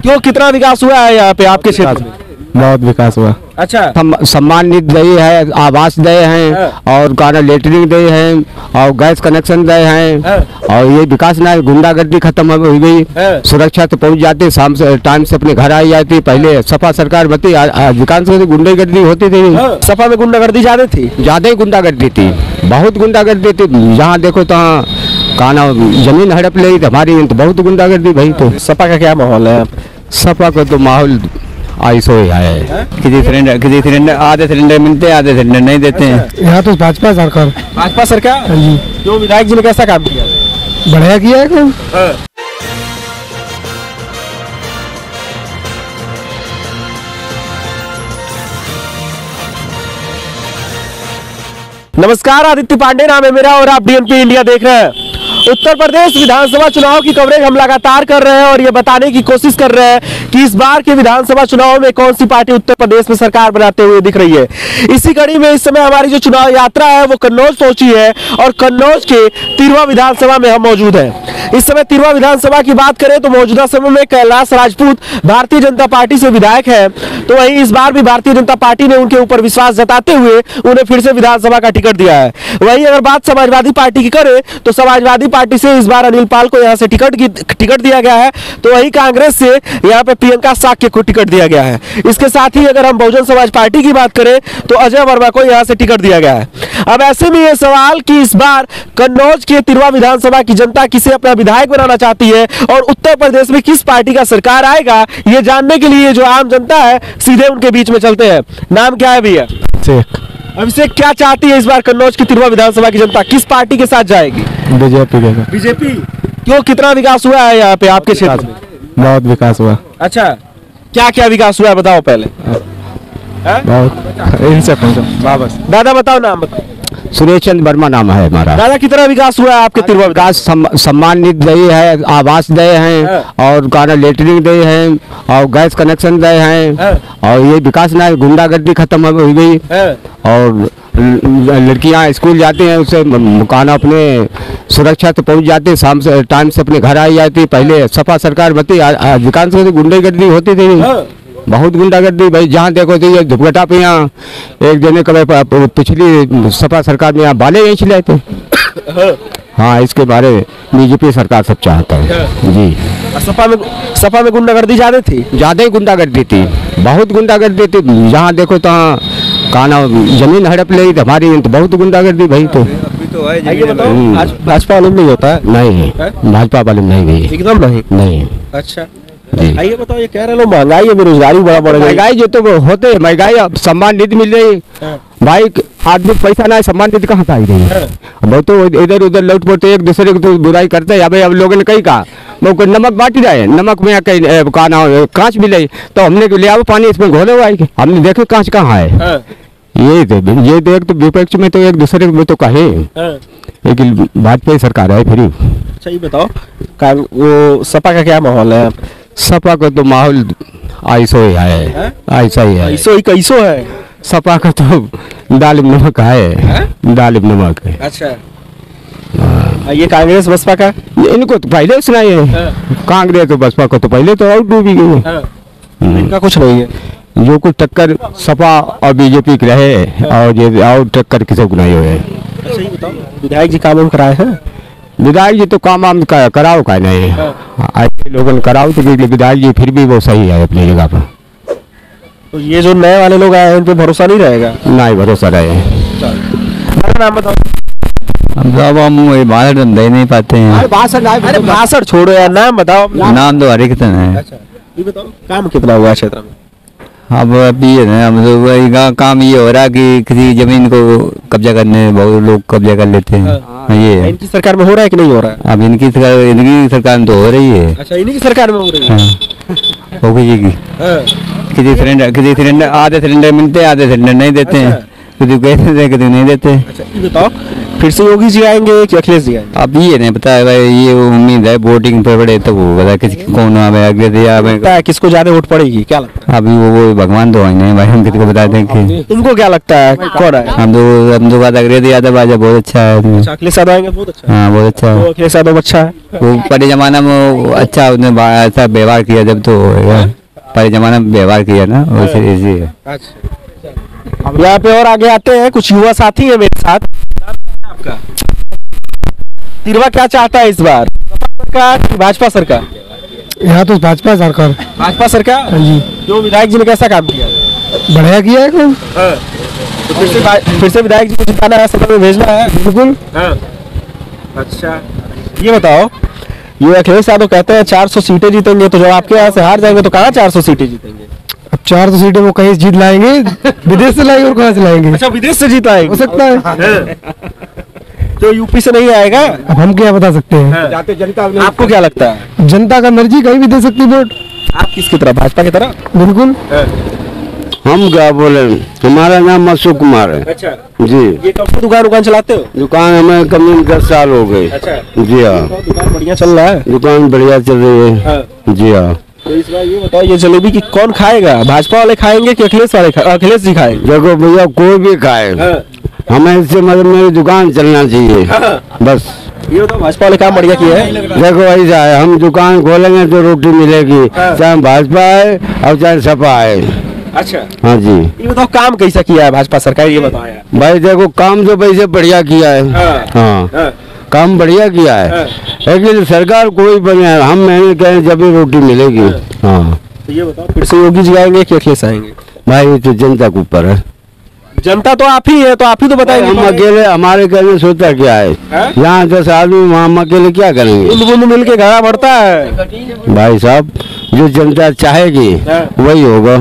क्यों, कितना विकास हुआ है यहाँ पे आपके क्षेत्र में? बहुत विकास हुआ। अच्छा, सम्मान निधि दिए है, आवास दिए हैं और गाना लेटरिंग दिए हैं और गैस कनेक्शन दिए हैं और ये विकास ना, गुंडागर्दी खत्म हो गई, सुरक्षा तो पहुंच जाती, शाम से टाइम से अपने घर आ जाती। पहले सपा सरकार बती, अधिकांश गुंडागर्दी होती थी। सपा में गुंडागर्दी ज्यादा थी, ज्यादा ही गुंडागर्दी थी, बहुत गुंडागर्दी थी। जहाँ देखो तहाँ काना जमीन हड़प ले हमारी, तो बहुत गुंडागर्दी भाई। तो सपा का क्या माहौल है? सपा का तो माहौल ऐसा ही है। किसी सिलेंडर आधे सिलेंडर मिलते हैं, आधे सिलेंडर नहीं देते हैं। यहाँ तो भाजपा सरकार। भाजपा सरकार? हाँ जी। क्यों, विधायक जी ने कैसा काम किया? बढ़िया किया है काम। नमस्कार, आदित्य पांडे नाम है मेरा और आप डीएनपी इंडिया देख रहे हैं। उत्तर प्रदेश विधानसभा चुनाव की कवरेज हम लगातार कर रहे हैं और ये बताने की कोशिश कर रहे हैं कि इस बार के विधानसभा चुनाव में कौन सी पार्टी उत्तर प्रदेश में सरकार बनाते हुए दिख रही है। इसी कड़ी में इस समय हमारी जो चुनाव यात्रा है वो कन्नौज पहुंची है और कन्नौज के तिरवा विधानसभा में हम मौजूद हैं। इस समय तिरवा विधानसभा की बात करें तो मौजूदा समय में कैलाश राजपूत भारतीय जनता पार्टी से विधायक है, तो वहीं इस बार भी भारतीय जनता पार्टी ने उनके ऊपर विश्वास जताते हुए उन्हें फिर से विधानसभा का टिकट दिया है। वहीं अगर बात समाजवादी पार्टी की करें तो समाजवादी पार्टी से इस बार अनिल पाल को यहां से टिकट दिया गया है, तो वहीं कांग्रेस से यहां पे प्रियंका साक्य को टिकट दिया गया है। इसके साथ ही अगर हम बहुजन समाज पार्टी की बात करें तो अजय वर्मा को यहां से टिकट दिया गया है। अब ऐसे में यह सवाल कि इस बार कन्नौज के तिरवा विधानसभा की जनता किसे अपना विधायक बनाना चाहती है और उत्तर प्रदेश में किस पार्टी का सरकार आएगा, ये जानने के लिए जो आम जनता है सीधे उनके बीच में चलते हैं। नाम क्या है भैया? अभिषेक, क्या चाहती है इस बार कन्नौज की तिरवा विधानसभा की जनता, किस पार्टी के साथ जाएगी? बीजेपी। बीजेपी? क्यों, कितना विकास हुआ है यहाँ पे आपके क्षेत्र में? बहुत विकास हुआ। अच्छा, क्या क्या विकास हुआ है बताओ पहले। बहुत इनसे बस दादा बताओ, नाम बताओ। सुरेश चंद्र वर्मा नाम है हमारा। दादा, कितना विकास हुआ है आपके तिरवा? विकास सम्मान निधि दिए है, आवास दिए हैं और गाना लेटरिंग दिए हैं और गैस कनेक्शन दिए हैं और ये विकास ना, गुंडागर्दी खत्म हो गई और लड़कियां स्कूल जाती हैं, उससे मकान अपने सुरक्षा तो पहुंच जाती, शाम से टाइम से अपने घर आ जाती। पहले सपा सरकार बती, अधिकांश गुंडागर्दी होती थी, बहुत गुंडागर्दी भाई। जहाँ देखो तो ये दुपट्टा पे यहाँ एक जने कभी पिछली सपा सरकार में यहाँ बाले नहीं छिलाए थे। हाँ, इसके बारे में बीजेपी सरकार सब चाहता है जी। सपा में गुंडागर्दी ज्यादा थी, ज्यादा ही गुंडागर्दी थी, बहुत गुंडागर्दी थी। जहाँ देखो तहाँ काना जमीन हड़प ले हमारी, तो बहुत गुंडागर्दी भाई। तो आज भाजपा वाले नहीं होता है? नहीं, भाजपा वाले नहीं गई, एकदम नहीं। अच्छा, आइए बताओ, ये कह रहे लोग महंगाई है, बेरोजगारी बड़ा बढ़ गई। महंगाई जो तो होते है, महंगाई अब सम्मान निधि मिल रही भाई, आदमी पैसा ना है, सम्मान निधि कहाँ से आई रही है? वो तो इधर उधर लौट पड़ते, एक दूसरे को तो बुराई करते हैं। अब लोगों ने कही कहा वो नमक बांट रहे, नमक में कहीं कांच मिले तो हमने ले आओ पानी इसमें घोले हुआ, हमने देखे कांच कहाँ है। ये देख तो विपक्ष में तो एक दूसरे को तो कहे, लेकिन भाजपा सरकार है फिर। अच्छा, ये बताओ वो सपा का क्या माहौल है? सपा का तो माहौल ऐसा ही है, ऐसा ही है। कैसो है? सपा का तो दाल नमक है, दाल नमक है। अच्छा, ये कांग्रेस बसपा का? इनको तो पहले सुनाई है, कांग्रेस तो बसपा को तो पहले तो और डूबी गई है। इनका कुछ नहीं है, जो कुछ टक्कर सपा और बीजेपी की रहे और ये और टक्कर किसी को नहीं हुए। सही बताओ, विधायक जी काम कराए हैं? विधायक जी तो काम कराओ का नहीं, ऐसे लोगों कराओ तो विधायक जी फिर भी वो सही है अपनी जगह पर। तो ये जो नए वाले लोग आए हैं उन पे भरोसा नहीं रहेगा? नहीं, भरोसा रहे। नाम बताओ। हम भाषण दे नहीं पाते हैं। अरे भाषण छोड़ो यार, नाम बताओ। नाम तो हरे कितने है। अच्छा, ये बताओ काम कितना हुआ क्षेत्र में? अब अभी हम तो काम ये हो रहा है कि किसी जमीन को कब्जा करने बहुत लोग कब्जा कर लेते हैं। ये इनकी सरकार में हो रहा है कि नहीं हो रहा है? अब इनकी सरकार में तो हो रही है। अच्छा, इन्हीं की सरकार में हो रही है। हो गई किसी सिलेंडर आधे सिलेंडर मिलते हैं, आधे सिलेंडर नहीं देते हैं। कभी कहते थे कभी नहीं देते। अच्छा ये बताओ फिर से योगी जी आएंगे कि अखिलेश जी आएंगे? अब ये नहीं पता है भाई, ये उम्मीद है वोटिंग पर पड़े तब वो पता किसी कौन आवे आगे दिया लगता है किसको ज्यादा वोट पड़ेगी, क्या लगता है? अभी वो भगवान तो नहीं भाई, हम किसी को बता देंगे। तुमको क्या लगता है कौन आएगा? हम तो बात अग्रदी यादव आज बहुत अच्छा है। अच्छा, अखिलेश यादव आएंगे, बहुत अच्छा है। हाँ बहुत अच्छा तो है। अखिलेश यादव अच्छा है। वो पहले जमाना में वो अच्छा उसने ऐसा व्यवहार किया जब तो पहले जमाना में व्यवहार किया ना वैसे ऐसे है। अब यहाँ पे और आगे आते हैं, कुछ युवा साथी है मेरे साथ। आपका तिरवा क्या चाहता है इस बार, सपा सरकार कि भाजपा सरकार? यहाँ तो भाजपा सरकार। भाजपा सरकार। हाँ जी, जो विधायक जी ने कैसा काम किया? बढ़िया किया है काम। तो फिर से विधायक जी को जिताना है, सदन में भेजना है। बिल्कुल। अच्छा ये बताओ, ये अखिलेश यादव कहते हैं 400 सीटें जीतेंगे, तो जब आपके यहाँ से हार जाएंगे तो कहाँ 400 सीटें जीतेंगे? अब 400 सीटें वो कहीं से जीत लाएंगे, विदेश से लाएंगे और कहाँ से लाएंगे? अच्छा विदेश से जीत आएंगे, हो सकता है। तो यूपी से नहीं आएगा। अब हम क्या बता सकते हैं? आपको क्या लगता है? जनता का मर्जी, कहीं भी दे सकती वोट। आप किसकी तरफ, भाजपा की तरफ? बिल्कुल। हम क्या बोले, हमारा नाम अशोक कुमार है। अच्छा जी। ये कब से दुकान चलाते हो? दुकान हमें कम से कम 10 साल हो गए। अच्छा जी हाँ, दुकान बढ़िया चल रहा है। दुकान बढ़िया चल रही है। जी हाँ। तो इस बार ये बताओ, ये जलेबी की कौन खाएगा, भाजपा वाले खाएंगे कि अखिलेश जी खाएंगे? देखो भैया, कोई भी खाए, हमें इससे मतलब मेरी दुकान चलना चाहिए बस। ये बताओ भाजपा वाले काम बढ़िया किया है? देखो ऐसा है, हम दुकान खोलेंगे तो रोटी मिलेगी, चाहे भाजपा है और चाहे सपा है। अच्छा हाँ जी। ये बताओ काम कैसा किया है भाजपा सरकार, ये बताओ यार। भाई देखो, काम तो वैसे बढ़िया किया है। हाँ, काम बढ़िया किया है, लेकिन सरकार कोई बने, हम मेहनत करें जब भी रोटी मिलेगी। हाँ। तो ये बताओ फिर से योगी जी आएंगे कि अखिलेश आएंगे? भाई ये तो जनता के ऊपर है। जनता तो आप ही है, तो आप ही तो बताएंगे। हम अकेले, हमारे कहने सोचता क्या है, यहाँ 10 आदमी, वहाँ हम अकेले क्या करेंगे? बूंद बूंद मिल के घड़ा भरता है। भाई साहब, जो जनता चाहेगी वही होगा।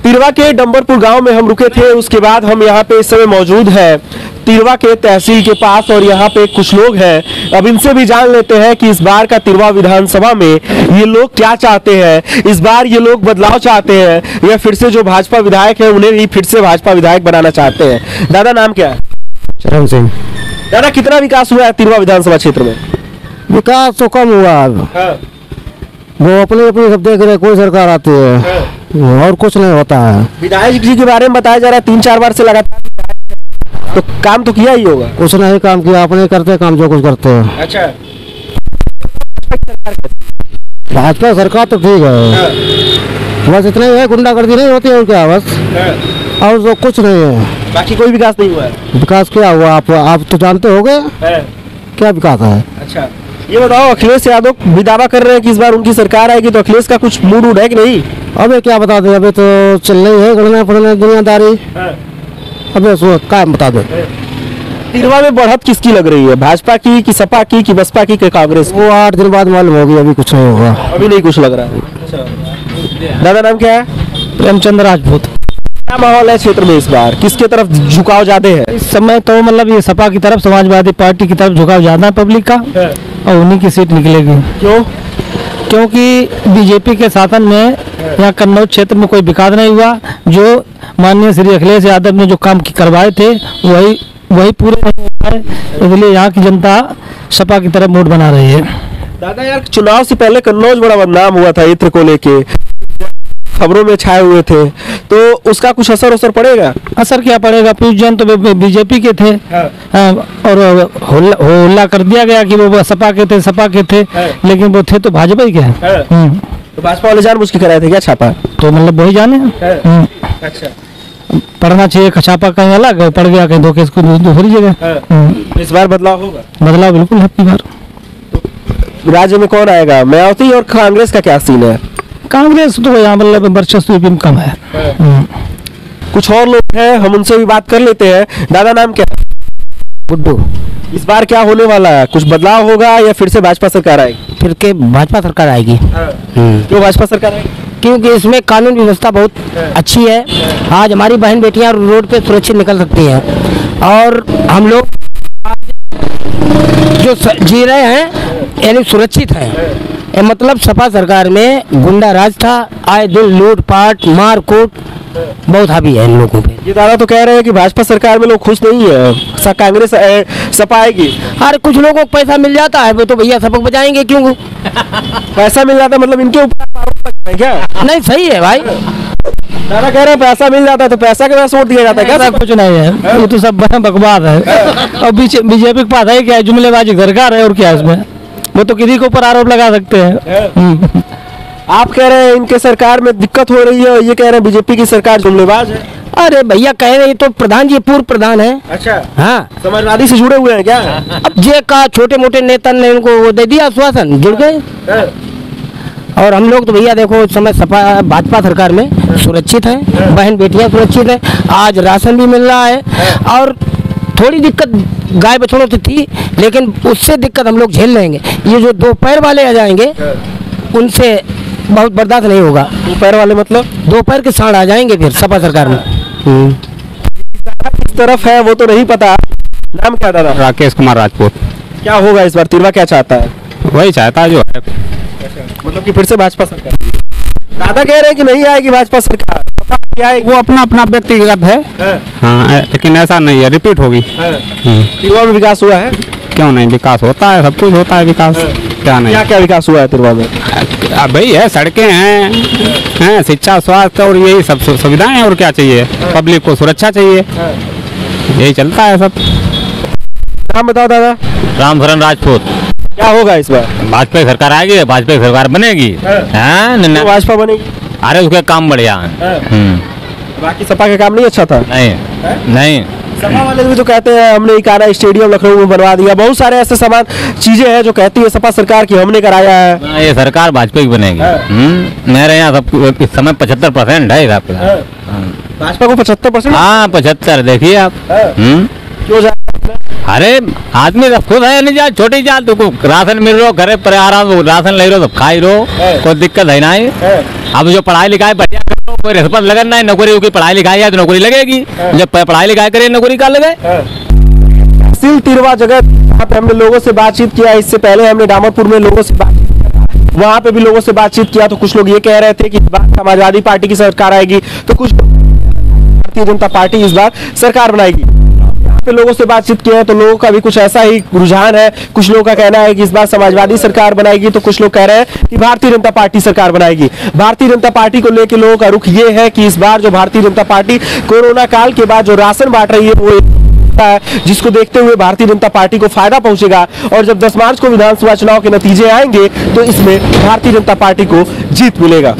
तिरवा के डंबरपुर गांव में हम रुके थे, उसके बाद हम यहाँ पे इस समय मौजूद है तिरवा के तहसील के पास, और यहाँ पे कुछ लोग हैं। अब इनसे भी जान लेते हैं कि इस बार का तिरवा विधानसभा में ये लोग क्या चाहते हैं। इस बार ये लोग बदलाव चाहते हैं या फिर से जो भाजपा विधायक है उन्हें भी फिर से भाजपा विधायक बनाना चाहते हैं। दादा नाम क्या है? चरण सिंह। दादा कितना विकास हुआ है तिरवा विधानसभा क्षेत्र में? विकास तो कम हुआ अब। वो अपने अपने सब देख रहे, कोई सरकार आती है और कुछ नहीं होता है। विधायक जी के बारे में बताया जा रहा है 3-4 बार से लगातार, तो काम तो किया ही होगा। कुछ नहीं काम किया, अपने करते काम जो कुछ करते हैं। अच्छा भाजपा सरकार तो ठीक है, बस इतना ही है, गुंडागर्दी नहीं होती है और क्या, बस और तो कुछ नहीं है। बाकी कोई विकास नहीं हुआ है। विकास क्या हुआ, आप तो जानते होंगे क्या विकास है। अच्छा ये बताओ, अखिलेश यादव भी दावा कर रहे हैं कि इस बार उनकी सरकार आएगी, तो अखिलेश का कुछ मूड उड़ है कि नहीं? अबे क्या बता दे, अबे तो चल रही है गणना पड़ना दुनियादारी। अबे सो क्या बता दे। तिरवा में बढ़त किसकी लग रही है, भाजपा की कि सपा की कि बसपा की कि कांग्रेस की? वो 8 दिन बाद मालूम होगी, अभी कुछ नहीं होगा। अभी नहीं कुछ लग रहा है। दादा नाम क्या है? प्रेमचंद राजपूत। क्या माहौल है क्षेत्र में इस बार, किसके तरफ झुकाव ज्यादा है? इस समय तो मतलब ये सपा की तरफ, समाजवादी पार्टी की तरफ झुकाव ज्यादा है पब्लिक का, और उन्हीं की सीट निकलेगी। क्यों? क्योंकि बीजेपी के शासन में यहाँ कन्नौज क्षेत्र में कोई विकास नहीं हुआ। जो माननीय श्री अखिलेश यादव ने जो काम करवाए थे वही पूरे नहीं हो पाए, इसलिए यहाँ की जनता सपा की तरफ वोट बना रही है। दादा यार, चुनाव से पहले कन्नौज बड़ा बदनाम हुआ था इत्र को लेके, खबरों में छाए हुए थे, तो उसका कुछ असर पड़ेगा? असर क्या पड़ेगा, पीयूष जैन तो बीजेपी के थे। और होल्ला कर दिया गया कि वो सपा के थे, लेकिन वो थे तो भाजपा ही के। तो भाजपा वाले जानबूझ के कराए थे क्या छापा? तो मतलब वही जाने। अच्छा, पढ़ना चाहिए, छापा कहीं अलग पड़ गया, कहीं धोखे इसको दूसरी जगह। इस बार बदलाव होगा? बदलाव बिल्कुल है इस बार। राज्य में कौन आएगा, मायावती और कांग्रेस का क्या सीन है? कांग्रेस तो यहाँ मतलब वर्चस्व में कम है। कुछ और लोग हैं, हम उनसे भी बात कर लेते हैं। दादा नाम क्या है? गुड्डू। इस बार क्या होने वाला है, कुछ बदलाव होगा या फिर से भाजपा सरकार आएगी? फिर के भाजपा सरकार आएगी। क्यों भाजपा सरकार आएगी? क्योंकि इसमें कानून व्यवस्था बहुत अच्छी है। आज हमारी बहन बेटियां रोड पे सुरक्षित निकल सकती हैं, और हम लोग जो जी रहे हैं यानी सुरक्षित हैं, मतलब सपा सरकार में गुंडा राज था, आए दिन लूटपाट मारकूट बहुत हावी है इन लोगों पे। ये दादा तो कह रहे हैं कि भाजपा सरकार में लोग खुश नहीं है, कांग्रेस सपा आएगी। अरे कुछ लोगों को पैसा मिल जाता है वो तो भैया सबक बजाएंगे, क्यों? पैसा मिल जाता मतलब इनके ऊपर आरोप लग रहे हैं क्या? नहीं सही है भाई, दादा कह रहे हैं पैसा मिल जाता है तो पैसा के वजह वोट दिया जाता है क्या? ऐसा कुछ नहीं है, वो तो सब बकवास है। और बीजेपी के पास है क्या, जुमलेबाजी सरकार है और क्या है इसमें, वो तो किसी के ऊपर आरोप लगा सकते हैं। आप कह रहे हैं इनके सरकार में दिक्कत हो रही है और ये कह रहे हैं बीजेपी की सरकार जुमलेबाज है। अरे भैया कह रहे तो प्रधान जी पूर्व प्रधान है। अच्छा, हाँ, समाजवादी से जुड़े हुए हैं क्या? अब जे का छोटे मोटे नेता ने उनको वो दे दिया आश्वासन, जुड़ गए। और हम लोग तो भैया देखो इस समय सपा भाजपा सरकार में सुरक्षित है, बहन बेटियां सुरक्षित है, आज राशन भी मिल रहा है। और थोड़ी दिक्कत गाय बछड़ों से थी, लेकिन उससे दिक्कत हम लोग झेल लेंगे। ये जो दो पैर वाले आ जाएंगे उनसे बहुत बर्दाश्त नहीं होगा। पैर वाले मतलब दो पैर के सांड आ जाएंगे फिर सपा सरकार में। किस तरफ है वो तो नहीं पता। नाम क्या दादा? राकेश कुमार राजपूत। क्या होगा इस बार? तिरवा क्या चाहता है? वही चाहता है जो है, मतलब कि फिर से भाजपा सरकार। दादा कह रहे हैं कि नहीं आएगी भाजपा सरकार, सपा की आएगी। वो अपना अपना व्यक्तिगत है। हाँ, लेकिन ऐसा नहीं है, रिपीट होगी। तिरवा में विकास हुआ है? क्यों नहीं, विकास होता है, सब कुछ होता है विकास, क्या नहीं। क्या क्या विकास हुआ है तिरवा में? भाई है, सड़कें हैं, शिक्षा स्वास्थ्य और यही सब सुविधाएं हैं, और क्या चाहिए, पब्लिक को सुरक्षा चाहिए, यही चलता है सब। नाम बताओ दादा। रामभरण राजपूत। क्या होगा इस बार? भाजपा की सरकार आएगी, भाजपा की सरकार बनेगी। तो भाजपा बनेगी। अरे उसका काम बढ़िया है। बाकी सपा का काम नहीं अच्छा था? नहीं सपा वाले भी तो कहते हैं हमने इकाना स्टेडियम लखनऊ में बनवा दिया, बहुत सारे ऐसे सामान चीजें हैं जो कहती है सपा सरकार की हमने कराया है। ये सरकार भाजपा की बनेगी। मेरे यहाँ सब इस समय 75% है भाजपा को 75%? हाँ 75, देखिए आप। क्यों अरे आदमी सब खुद है नहीं, जा छोटी जात तो राशन मिल रहा, घर पर आराम से राशन ले रहे, सब खाई रहो, कोई दिक्कत है नहीं। अब जो पढ़ाई लिखाई बढ़िया करो, कोई रिश्वत लगन नहीं, नौकरी की पढ़ाई लिखाई है तो नौकरी लगेगी, जब पढ़ाई लिखाई करे नौकरी का लगे। तहसील तिरवा जगह यहाँ पे हमने लोगों से बातचीत किया, इससे पहले हमने डामरपुर में लोगों से बातचीत किया, वहाँ पे भी लोगों से बातचीत किया तो कुछ लोग ये कह रहे थे कि इस बार समाजवादी पार्टी की सरकार आएगी, तो कुछ भारतीय जनता पार्टी इस बार सरकार बनाएगी। पे लोगों से बातचीत किया है तो लोगों का भी कुछ ऐसा ही रुझान है। कुछ लोगों का कहना है कि इस बार समाजवादी सरकार बनाएगी, तो कुछ लोग कह रहे हैं कि भारतीय जनता पार्टी सरकार बनाएगी। भारतीय जनता पार्टी को लेकर लोगों का रुख ये है कि इस बार जो भारतीय जनता पार्टी कोरोना काल के बाद जो राशन बांट रही है वो है, जिसको देखते हुए भारतीय जनता पार्टी को फायदा पहुंचेगा। और जब 10 मार्च को विधानसभा चुनाव के नतीजे आएंगे तो इसमें भारतीय जनता पार्टी को जीत मिलेगा।